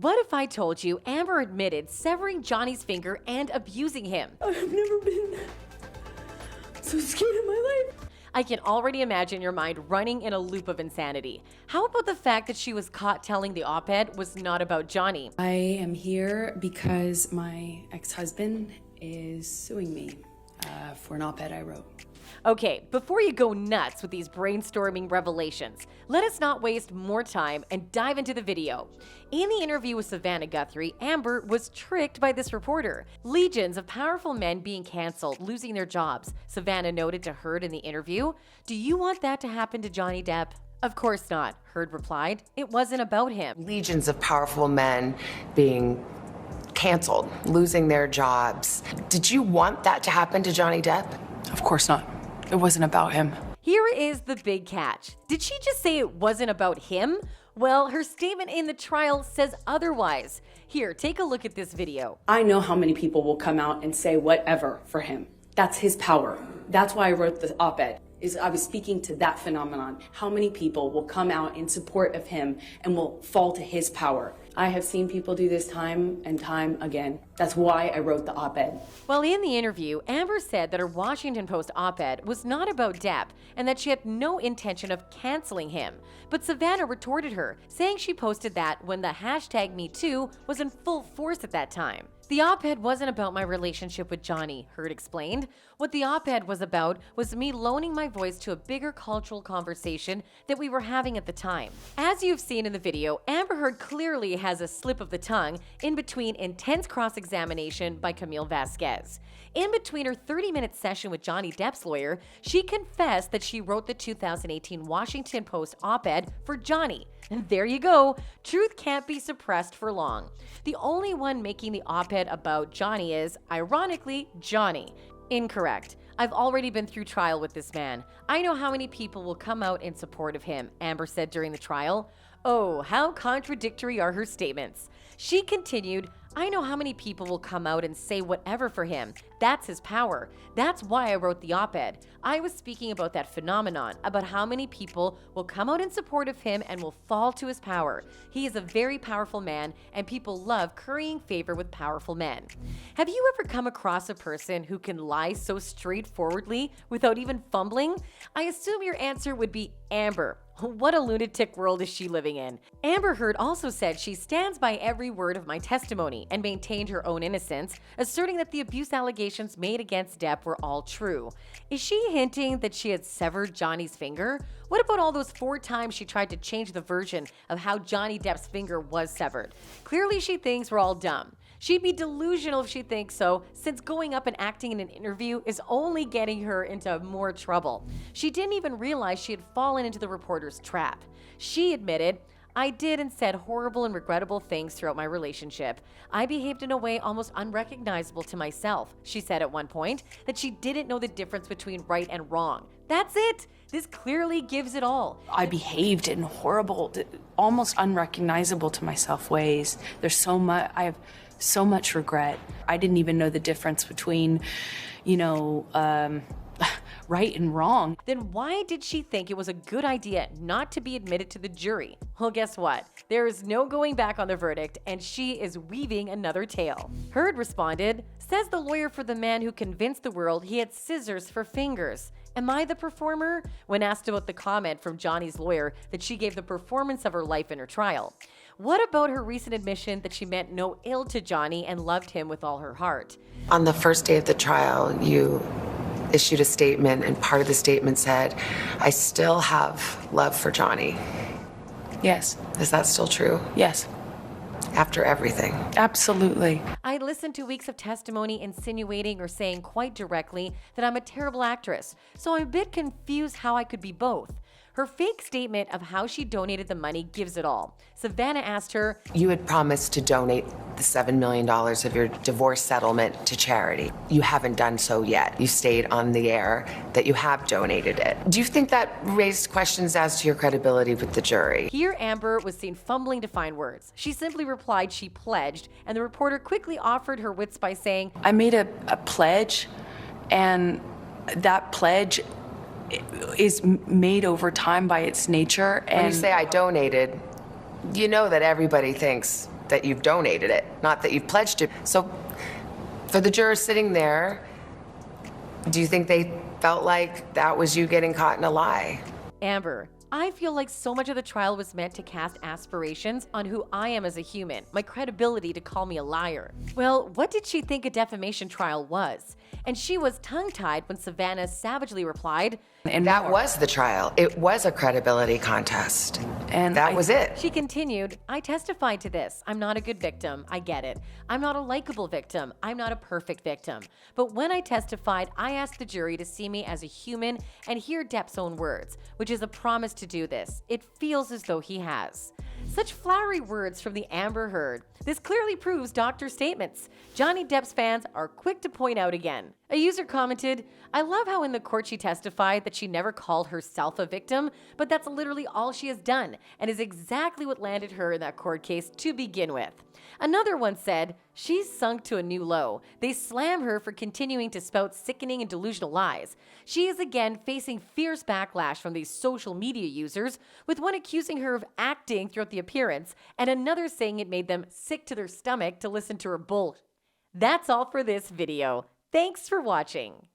What if I told you Amber admitted severing Johnny's finger and abusing him? I've never been so scared in my life. I can already imagine your mind running in a loop of insanity. How about the fact that she was caught telling the op-ed was not about Johnny? I am here because my ex-husband is suing me for an op-ed I wrote. Okay, before you go nuts with these brainstorming revelations, let us not waste more time and dive into the video. In the interview with Savannah Guthrie, Amber was tricked by this reporter. Legions of powerful men being canceled, losing their jobs, Savannah noted to Heard in the interview. Do you want that to happen to Johnny Depp? Of course not, Heard replied. It wasn't about him. Legions of powerful men being canceled, losing their jobs. Did you want that to happen to Johnny Depp? Of course not. It wasn't about him. Here is the big catch. Did she just say it wasn't about him? Well, her statement in the trial says otherwise. Here, take a look at this video. I know how many people will come out and say whatever for him. That's his power. That's why I wrote the op-ed. I was speaking to that phenomenon. How many people will come out in support of him and will fall to his power? I have seen people do this time and time again. That's why I wrote the op-ed. Well, in the interview, Amber said that her Washington Post op-ed was not about Depp and that she had no intention of canceling him. But Savannah retorted her, saying she posted that when the hashtag #MeToo was in full force at that time. The op-ed wasn't about my relationship with Johnny, Heard explained. What the op-ed was about was me loaning my voice to a bigger cultural conversation that we were having at the time. As you've seen in the video, Amber Heard clearly has a slip of the tongue in between intense cross-examination by Camille Vasquez. In between her 30-minute session with Johnny Depp's lawyer, she confessed that she wrote the 2018 Washington Post op-ed for Johnny. And there you go, truth can't be suppressed for long. The only one making the op-ed about Johnny is, ironically, Johnny. Incorrect. I've already been through trial with this man. I know how many people will come out in support of him, Amber said during the trial. Oh, how contradictory are her statements. She continued, I know how many people will come out and say whatever for him. That's his power. That's why I wrote the op-ed. I was speaking about that phenomenon, about how many people will come out in support of him and will fall to his power. He is a very powerful man, and people love currying favor with powerful men. Have you ever come across a person who can lie so straightforwardly without even fumbling? I assume your answer would be Amber. What a lunatic world is she living in? Amber Heard also said she stands by every word of my testimony and maintained her own innocence, asserting that the abuse allegations made against Depp were all true. Is she hinting that she had severed Johnny's finger? What about all those 4 times she tried to change the version of how Johnny Depp's finger was severed? Clearly she thinks we're all dumb. She'd be delusional if she thinks so, since going up and acting in an interview is only getting her into more trouble. She didn't even realize she had fallen into the reporter's trap. She admitted, I did and said horrible and regrettable things throughout my relationship. I behaved in a way almost unrecognizable to myself. She said at one point that she didn't know the difference between right and wrong. That's it. This clearly gives it all. I behaved in horrible, almost unrecognizable to myself ways. There's so much, I have so much regret. I didn't even know the difference between, right and wrong. Then why did she think it was a good idea not to be admitted to the jury? Well, guess what? There is no going back on the verdict, and she is weaving another tale. Heard responded, says the lawyer for the man who convinced the world he had scissors for fingers. Am I the performer? When asked about the comment from Johnny's lawyer that she gave the performance of her life in her trial. What about her recent admission that she meant no ill to Johnny and loved him with all her heart? On the first day of the trial, you issued a statement, and part of the statement said, I still have love for Johnny. Yes. Is that still true? Yes. After everything? Absolutely. I listened to weeks of testimony insinuating or saying quite directly that I'm a terrible actress, so I'm a bit confused how I could be both. Her fake statement of how she donated the money gives it all. Savannah asked her, You had promised to donate the $7 million of your divorce settlement to charity. You haven't done so yet. You stayed on the air that you have donated it. Do you think that raised questions as to your credibility with the jury? Here, Amber was seen fumbling to find words. She simply replied she pledged, and the reporter quickly offered her wits by saying, I made a pledge, and that pledge is made over time by its nature. And when you say I donated, you know that everybody thinks that you've donated it, not that you've pledged it. So for the jurors sitting there, do you think they felt like that was you getting caught in a lie? Amber, I feel like so much of the trial was meant to cast aspirations on who I am as a human, my credibility to call me a liar. Well, what did she think a defamation trial was? And she was tongue-tied when Savannah savagely replied, And that was the trial. It was a credibility contest. And that was it. She continued, I testified to this. I'm not a good victim. I get it. I'm not a likable victim. I'm not a perfect victim. But when I testified, I asked the jury to see me as a human and hear Depp's own words, which is a promise to do this. It feels as though he has. Such flowery words from the Amber Heard. This clearly proves Doctor's statements. Johnny Depp's fans are quick to point out again. A user commented, I love how in the court she testified that she never called herself a victim, but that's literally all she has done and is exactly what landed her in that court case to begin with. Another one said, she's sunk to a new low. They slam her for continuing to spout sickening and delusional lies. She is again facing fierce backlash from these social media users, with one accusing her of acting throughout the appearance and another saying it made them sick to their stomach to listen to her bull. That's all for this video. Thanks for watching.